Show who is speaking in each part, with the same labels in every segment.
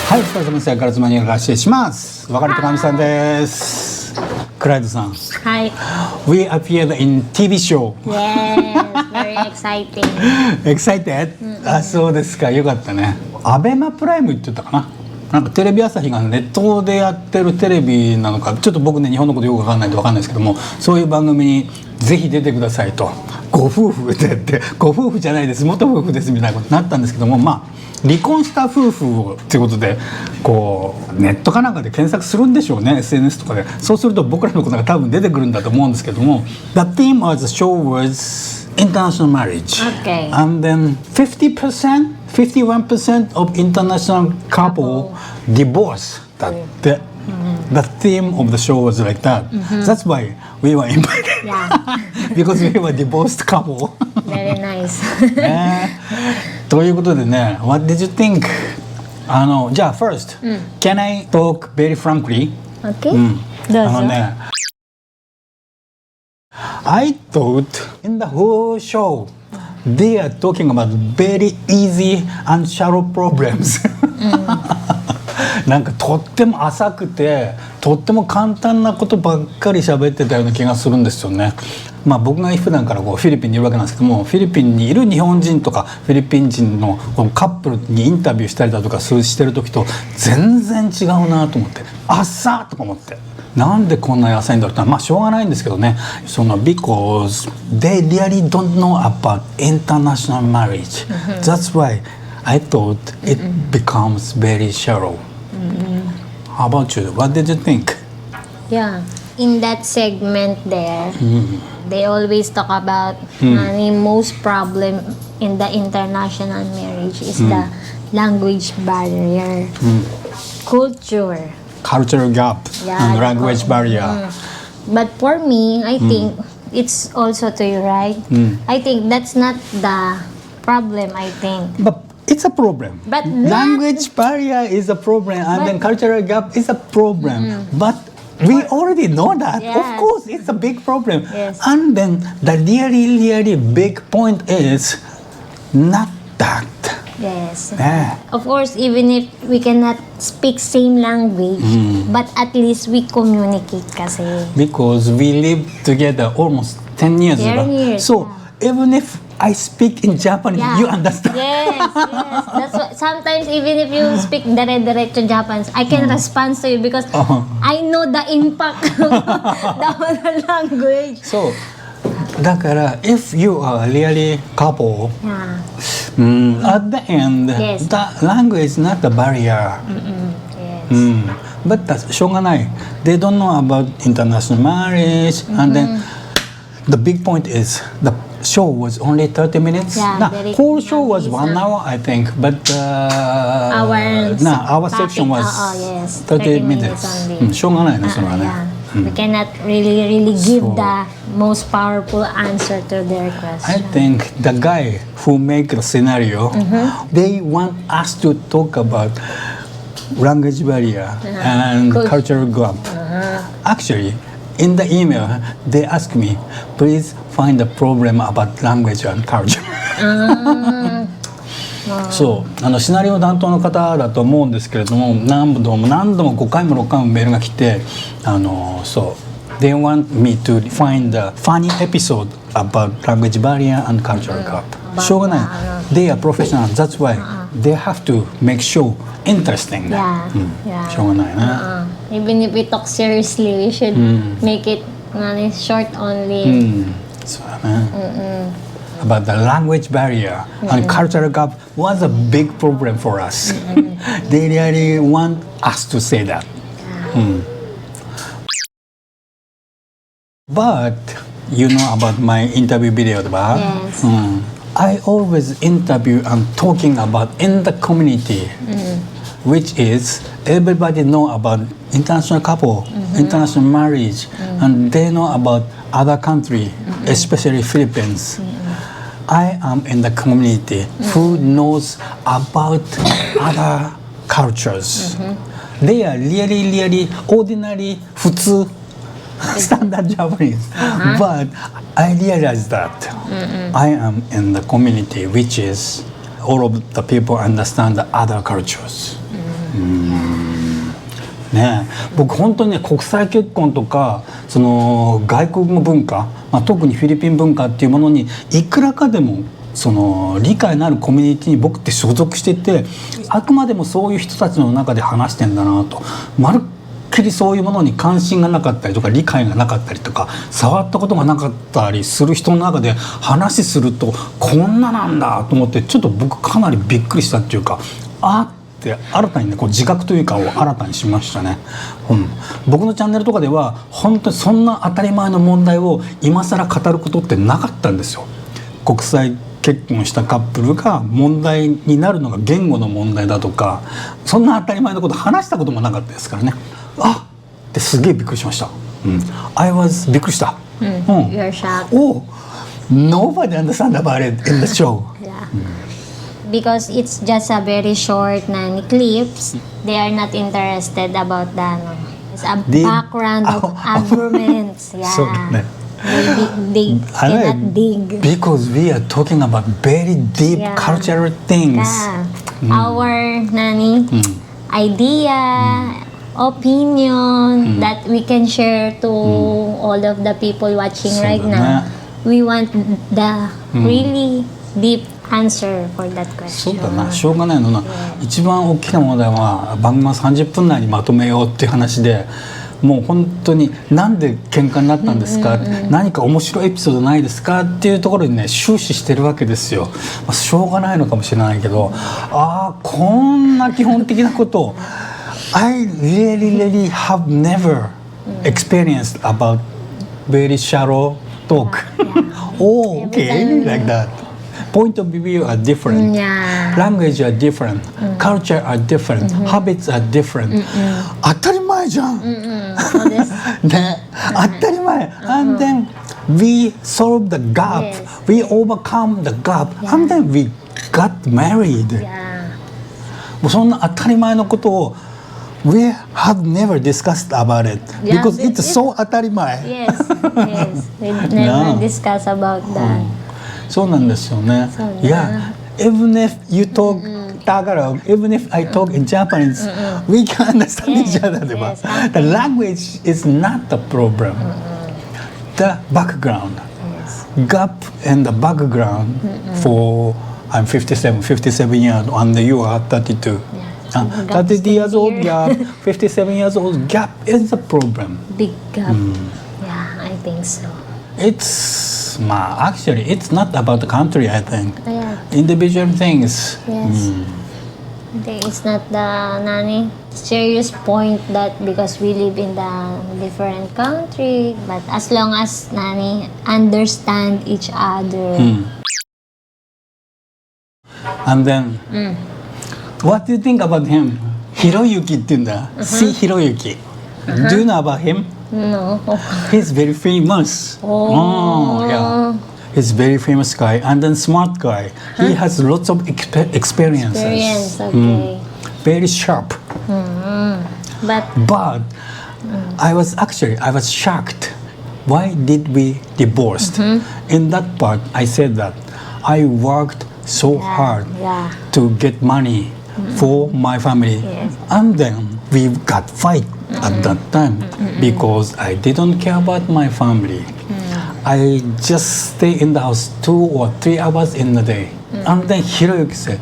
Speaker 1: はい、お疲れ様です。からつまにが失礼します。別れたかみさんです。クライドさん。
Speaker 2: はい。
Speaker 1: We appeared in TV show.
Speaker 2: Yes, very exciting.
Speaker 1: Excited? あ、そうですか。よかったね。アベマプライムって言ったかな。なんかテレビ朝日がネットでやってるテレビなのか、ちょっと僕ね日本のことよく分かんないんで分かんないですけども、そういう番組にぜひ出てくださいと。ご夫婦でってご夫婦じゃないです元夫婦ですみたいなことになったんですけども、まあ離婚した夫婦をっていうことでこうネットかなんかで検索するんでしょうね、 SNS とかで。そうすると僕らのことが多分出てくるんだと思うんですけども、 The theme of the show was international marriage.
Speaker 2: Okay.
Speaker 1: And then 51% of international couple divorce だって。The theme of the show was like that. That's why we were invited.
Speaker 2: Yeah.
Speaker 1: Because we were divorced couple.
Speaker 2: Very nice.
Speaker 1: ね、ということでね、What did you think? じゃあ first, can I talk very frankly?
Speaker 2: Okay. どうぞ。
Speaker 1: ね、I thought in the whole show they are talking about very easy and shallow problems. なんかとっても浅くてとっても簡単なことばっかり喋ってたような気がするんですよね。まあ僕が普段からこうフィリピンにいるわけなんですけども、フィリピンにいる日本人とかフィリピン人のこのカップルにインタビューしたりだとかしてる時と全然違うなと思って、浅っとか思って、なんでこんなに浅いんだろうってのはまあしょうがないんですけどね。その because they really don't know about international marriage. That's why I thought it becomes very shallow.How about you? What did you think?
Speaker 2: Yeah. In that segment there, they always talk about the most problem in the international marriage is the language barrier, cultural
Speaker 1: gap, and language barrier.
Speaker 2: But for me, I think it's also to you, right? I think that's not the problem, I think.
Speaker 1: But it's a problem.
Speaker 2: But
Speaker 1: language barrier is a problem, and then cultural gap is a problem. But we already know that.
Speaker 2: Yes.
Speaker 1: Of course, it's a big problem.
Speaker 2: Yes.
Speaker 1: And then the really big point is not that.
Speaker 2: Yes.
Speaker 1: Yeah.
Speaker 2: Of course, even if we cannot speak same language, but at least we communicate kasi.
Speaker 1: Because we lived together almost 10 years.
Speaker 2: 10 years.
Speaker 1: So even if I speak in Japanese, you understand?
Speaker 2: Yes. That's why sometimes even if you speak dire-diretso Japanese, I can respond to you because I know the impact of the other language.
Speaker 1: So, だから if you are really couple, at the end,
Speaker 2: Yes.
Speaker 1: the language is not the barrier.
Speaker 2: Yes.
Speaker 1: But that's しょうがない. They don't know about international marriage, and then the big point is the show was only 30 minutes.
Speaker 2: Yeah,
Speaker 1: The whole show was 1 hour, I think, but our section was
Speaker 2: yes,
Speaker 1: 30 minutes.
Speaker 2: only.
Speaker 1: しょうがないね、それはね。
Speaker 2: We cannot really give the most powerful answer to their question.
Speaker 1: I think the guy who make the scenario, they want us to talk about language barrier and cultural gap. Actually, in the email, they ask me, please find a problem about language and culture. そうシナリオ担当の方だと思うんですけれども、何度も5回も6回もメールが来て、そう、they want me to find a funny episode about language barrier and cultural gap. しょうがない。They are professional. That's why they have to make show interesting.
Speaker 2: Yeah.
Speaker 1: しょうがないな。
Speaker 2: Even if we talk seriously, we should make it short only.
Speaker 1: そうだね。But the language barrier and cultural gap was a big problem for us. They really want us to say that. But you know about my interview video, diba?
Speaker 2: Yes.
Speaker 1: I always interview and talking about in the community, which is everybody know about international couple, international marriage, and they know about other country, especially Philippines. I am in the community who knows about other cultures. They are really ordinary, 普通 standard Japanese. But I realized that I am in the community which is all of the people understand the other cultures. ね、僕本当にね国際結婚とかその外国の文化、特にフィリピン文化っていうものにいくらかでもその理解のあるコミュニティに僕って所属してて、あくまでもそういう人たちの中で話してんだなと、まるっきりそういうものに関心がなかったりとか理解がなかったりとか触ったことがなかったりする人の中で話するとこんななんだと思って、ちょっと僕かなりびっくりしたっていうか、新たにねこう自覚というかを新たにしましたね、僕のチャンネルとかでは本当にそんな当たり前の問題を今更語ることってなかったんですよ。国際結婚したカップルが問題になるのが言語の問題だとか、そんな当たり前のこと話したこともなかったですからね。ってすげえびっくりしました。I was びっくりした。
Speaker 2: You're shocked.
Speaker 1: Nobody understand about it in the show.
Speaker 2: Because it's just a very short clips, they are not interested about the background of arguments.
Speaker 1: そうだね。
Speaker 2: They cannot dig.
Speaker 1: Because we are talking about very deep cultural things.
Speaker 2: Our idea, opinion that we can share to all of the people watching right now. We want the really deep answer for that question.
Speaker 1: そうだな、しょうがないのな。一番大きな問題は番組は30分内にまとめようっていう話で、もう本当になんで喧嘩になったんですか、何か面白いエピソードないですかっていうところにね終始してるわけですよ。しょうがないのかもしれないけど、こんな基本的なことをI really have never experienced about very shallow talk. Okay, like that. Point of view are different. Language are different. Culture are different. Habits are different. 当たり前じゃん。
Speaker 2: そうです。
Speaker 1: ね、当たり前。And then we solve the gap. We overcome the gap. And then we got married. もうそんな当たり前のことをWe have never discussed about it because it's so 当たり前。
Speaker 2: Yes. We never discuss about that.
Speaker 1: そうなんですよね。いや、even if you talk Tagalog, even if I talk in Japanese, we can understand each other. The language is not the problem. The background, gap in the background for I'm 57 years and you are 32. 30 years old gap, 57 years old gap is the problem.
Speaker 2: Big gap. I think so.
Speaker 1: Actually, it's not about the country, I think. Individual things.
Speaker 2: Yes. It's not the serious point that because we live in the different country, but as long as understand each other.
Speaker 1: And then, what do you think about him? ひろゆきって言うんだ。See ひろゆき。Do you know about him?
Speaker 2: No.
Speaker 1: He's very famous. He's very famous guy and then smart guy. He has lots of experiences.
Speaker 2: Okay.
Speaker 1: Very sharp. But I was shocked. Why did we divorced? In that part, I said that I worked so hard to get money for my family, and then we got fight at that time because I didn't care about my family. I just stay in the house 2 or 3 hours in a day. And then Hiroyuki said,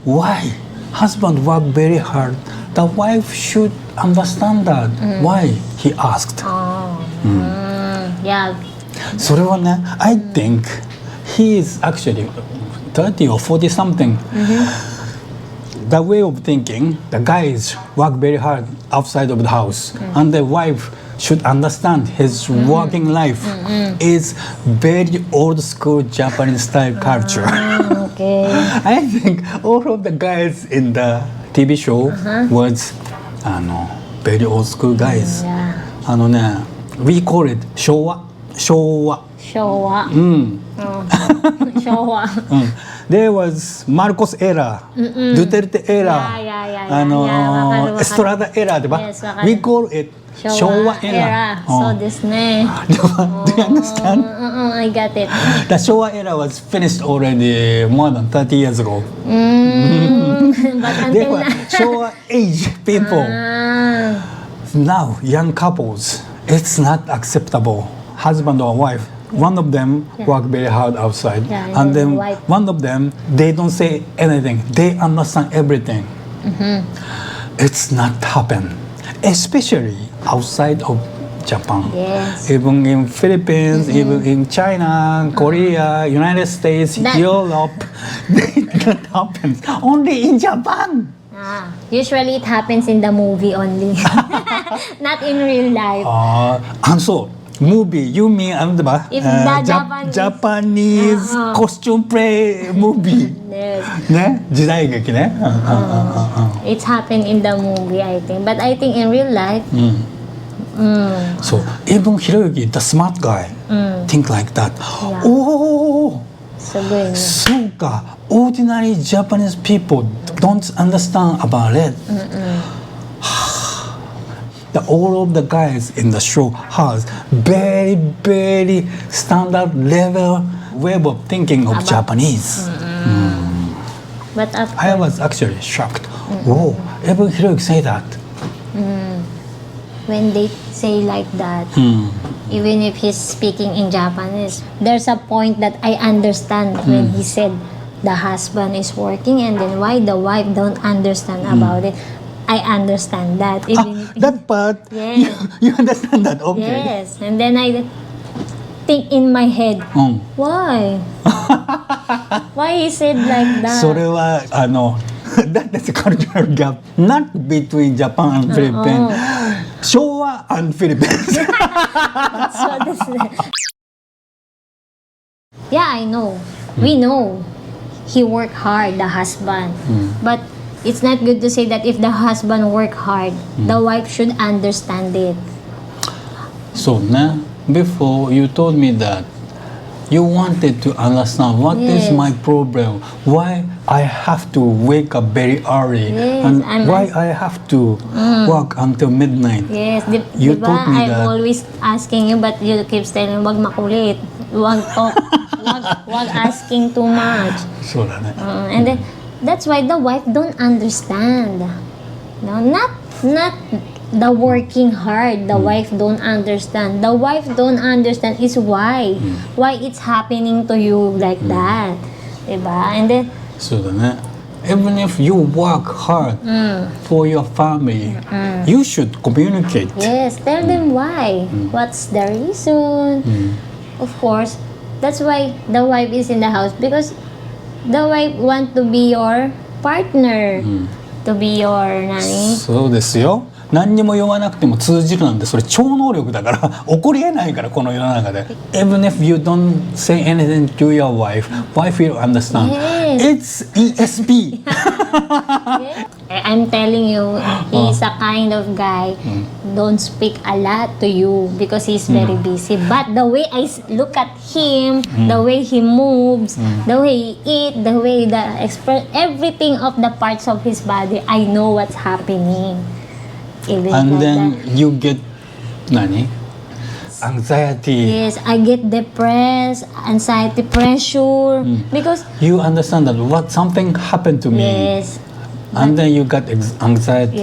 Speaker 1: why? Husband worked very hard. The wife should understand that. Why? He asked. So I think he is actually 30 or 40 something. The way of thinking, the guys work very hard outside of the house, and the wife should understand his working life is very old school Japanese style culture.
Speaker 2: Okay.
Speaker 1: I think all of the guys in the TV show was very old school guys. We call it 昭和。There was Marcos era, Duterte era, Estrada era, でば We call it 昭和 era.
Speaker 2: そうですね。
Speaker 1: Do you understand?
Speaker 2: I got it.
Speaker 1: The 昭和 era was finished already more than 30 years ago.
Speaker 2: But
Speaker 1: They
Speaker 2: until
Speaker 1: were Showa age people. Now, young couples, it's not acceptable. Husband or wife, one of them work very hard outside,
Speaker 2: Yeah,
Speaker 1: and then
Speaker 2: wife.
Speaker 1: one of them, they don't say anything. They understand everything. It's not happen, especially outside of Japan.
Speaker 2: Yes.
Speaker 1: Even in Philippines, even in China, Korea, United States,
Speaker 2: That-
Speaker 1: Europe, that happens only in Japan.
Speaker 2: Usually it happens in the movie only. Not in real life.
Speaker 1: And so, movie, you mean ano ba?
Speaker 2: If the
Speaker 1: Japanese costume play movie.
Speaker 2: Yes.
Speaker 1: ね、時代劇ね。
Speaker 2: It's happened in the movie, I think. But I think in real life,
Speaker 1: So, even Hiroyuki, the smart guy, think like that. Oh,
Speaker 2: so good.
Speaker 1: so ka. Ordinary Japanese people don't understand about it. All of the guys in the show has very, very standard level way of thinking of Japanese.
Speaker 2: But
Speaker 1: I was actually shocked. Whoa, even Hiroyuki say that.
Speaker 2: when they say like that, even if he's speaking in Japanese, there's a point that I understand when he said the husband is working and then why the wife don't understand about it. I understand that. Even if
Speaker 1: That part,
Speaker 2: Yes.
Speaker 1: you understand that? Okay.
Speaker 2: yes, and then I think in my head, why? Why he said like that?
Speaker 1: それはthat's a cultural gap, not between Japan and Philippines. 昭和 and Philippines.
Speaker 2: そうですね。Yeah, I know. We know he worked hard, the husband. But it's not good to say that if the husband work hard, the wife should understand it.
Speaker 1: So, before you told me that you wanted to understand what is
Speaker 2: Yes.
Speaker 1: my problem, why I have to wake up very early,
Speaker 2: Yes,
Speaker 1: and
Speaker 2: I'm
Speaker 1: why I have to work until midnight.
Speaker 2: Yes,
Speaker 1: You
Speaker 2: diba?
Speaker 1: told me
Speaker 2: I'm
Speaker 1: that.
Speaker 2: always asking you, but you keep telling, wag makulit. Wag talk. wag asking too much.
Speaker 1: そうだね。
Speaker 2: And then, that's why the wife don't understand. No, not the working hard. The wife don't understand. The wife don't understand is why it's happening to you like that, diba? And then
Speaker 1: そうだね。Even if you work hard for your family, you should communicate.
Speaker 2: yes, tell them why. What's the reason? Of course, that's why the wife is in the house because the wife want to be your partner, to be your nani.
Speaker 1: そうですよ。何にも言わなくても通じるなんてそれ超能力だから起こりえないからこの世の中で。Even if you don't say anything to your wife will understand.
Speaker 2: Yes.
Speaker 1: It's ESP.
Speaker 2: I'm telling you, he's a kind of guy don't speak a lot to you because he's very busy. But the way I look at him, the way he moves, the way he eat, the way the express everything of the parts of his body, I know what's happening. Even
Speaker 1: And
Speaker 2: like
Speaker 1: then
Speaker 2: that.
Speaker 1: you get anxiety.
Speaker 2: Yes, I get depressed, anxiety, pressure because
Speaker 1: You understand that something happened to me.
Speaker 2: yes,
Speaker 1: And then you got anxiety,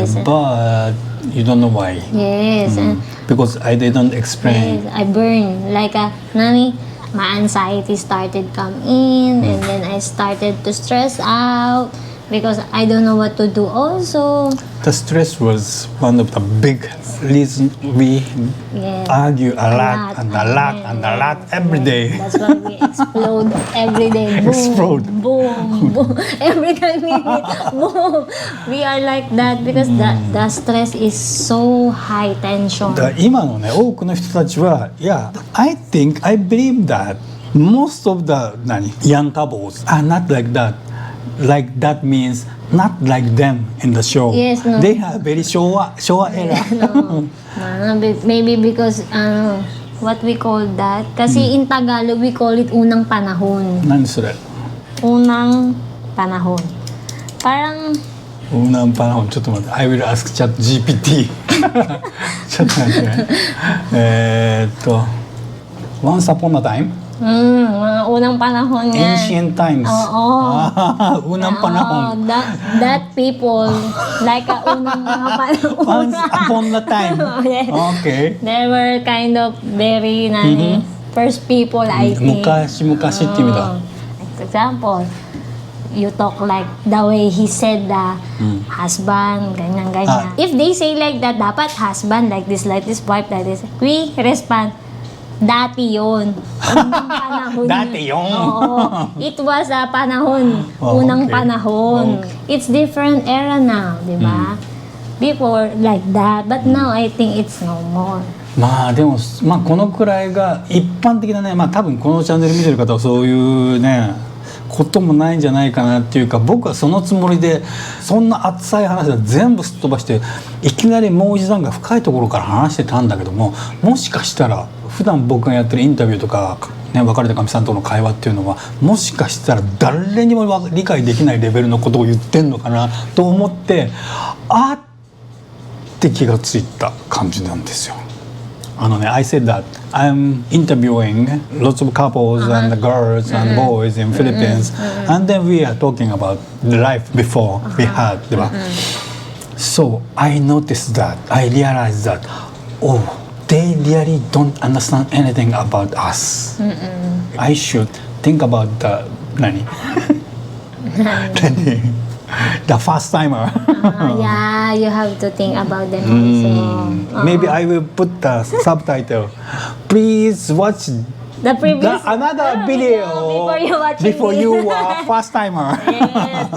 Speaker 2: Yes.
Speaker 1: but you don't know why.
Speaker 2: yes, and
Speaker 1: Because I didn't explain.
Speaker 2: yes, I burn like a nani. My anxiety started come in, and then I started to stress out because I don't know what to do. Also,
Speaker 1: The stress was one of the big reasons we
Speaker 2: yes,
Speaker 1: argue a lot and a lot and a lot every day.
Speaker 2: That's why we explode every day. Boom,
Speaker 1: Explode.
Speaker 2: boom, boom. Every time we meet, boom. We are like that because the stress is so high tension.
Speaker 1: だから今のね多くの人たちは、I believe that most of the young couples are not like that. Like that means not like them in the show.
Speaker 2: Yes, no.
Speaker 1: They are very Showa era.
Speaker 2: No, maybe because what we call that? Kasi in Tagalog we call it unang panahon.
Speaker 1: 何それ？
Speaker 2: Unang panahon. Parang
Speaker 1: unang panahon. ちょっと待って。I will ask Chat GPT. ちょっと待ってね。Once upon a time.
Speaker 2: Mga unang panahon yan.
Speaker 1: Ancient times. Unang panahon.
Speaker 2: That people, like unang mga panahon.
Speaker 1: Once upon a time. Okay.
Speaker 2: They were kind of very, first people, I think.
Speaker 1: 昔って意味だ。
Speaker 2: For example, you talk like the way he said the husband, ganyan. If they say like that, dapat husband like this, wife like this. We respond, dati yun. Unang panahon.
Speaker 1: Dati yun.
Speaker 2: Oo. It was a panahon. Unang panahon. It's different era now, di ba? Before like that, but now I think it's no more.
Speaker 1: でもこのくらいが一般的なね、多分このチャンネル見てる方はそういうねこともないんじゃないかなっていうか、僕はそのつもりでそんな浅い話は全部すっ飛ばしていきなりもうおじさんが深いところから話してたんだけども、もしかしたら普段僕がやってるインタビューとか、別れたかみさんとの会話っていうのはもしかしたら誰にも理解できないレベルのことを言ってんのかなと思って、って気がついた感じなんですよ。I said that I'm interviewing lots of couples and girls and boys in Philippines, and then we are talking about the life before we had, では。So I noticed that, I realized that, they really don't understand anything about us. I should think about the the first timer.
Speaker 2: Yeah, you have to think about them also.
Speaker 1: Maybe I will put the subtitle. Please watch
Speaker 2: the previous
Speaker 1: another video before you are first timer.
Speaker 2: Yes.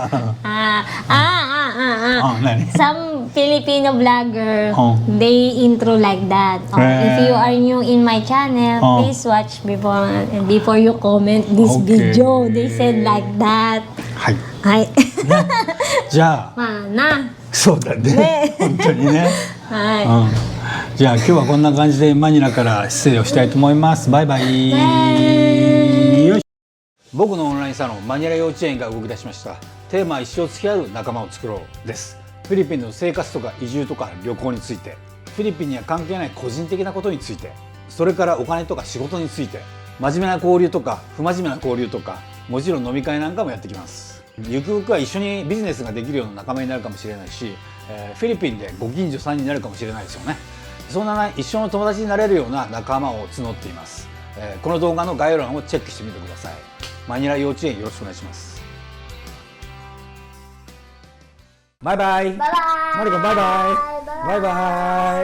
Speaker 2: Some Filipino vlogger, they intro like that. If you are new in my channel, please watch before you comment this video. They said like that. はい。
Speaker 1: じゃあ、そうだね。本当にね。じゃあ今日はこんな感じでマニラから失礼をしたいと思います。バイバイ。僕のオンラインサロンマニラ幼稚園が動き出しました。テーマは一生付き合う仲間を作ろうです。フィリピンの生活とか移住とか旅行について、フィリピンには関係ない個人的なことについて、それからお金とか仕事について、真面目な交流とか不真面目な交流とか、もちろん飲み会なんかもやってきます。ゆくゆくは一緒にビジネスができるような仲間になるかもしれないし、フィリピンでご近所さんになるかもしれないですよね。そんな一緒の友達になれるような仲間を募っています。この動画の概要欄をチェックしてみてください。マニラ幼稚園よろしくお願いします。バイバイ。マリコバイバイ。バイバ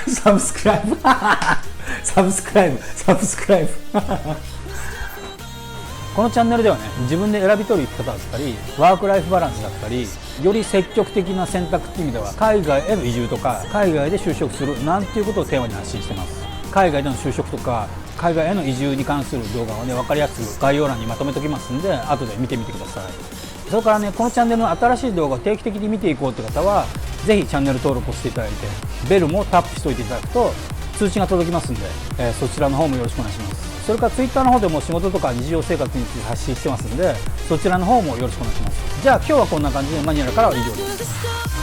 Speaker 1: イ。サブスクライブ。サブスクライブ。サブスクライブ。このチャンネルではね、自分で選び取る生き方だったり、ワークライフバランスだったり、より積極的な選択っていう意味では、海外への移住とか海外で就職するなんていうことをテーマに発信してます。海外での就職とか海外への移住に関する動画をね、分かりやすく概要欄にまとめておきますんで、後で見てみてください。それからね、このチャンネルの新しい動画を定期的に見ていこうという方は、ぜひチャンネル登録をしていただいて、ベルもタップしておいていただくと通知が届きますんで、そちらの方もよろしくお願いします。それからツイッターの方でも仕事とか日常生活について発信してますんで、そちらの方もよろしくお願いします。じゃあ今日はこんな感じでマニラからは以上です。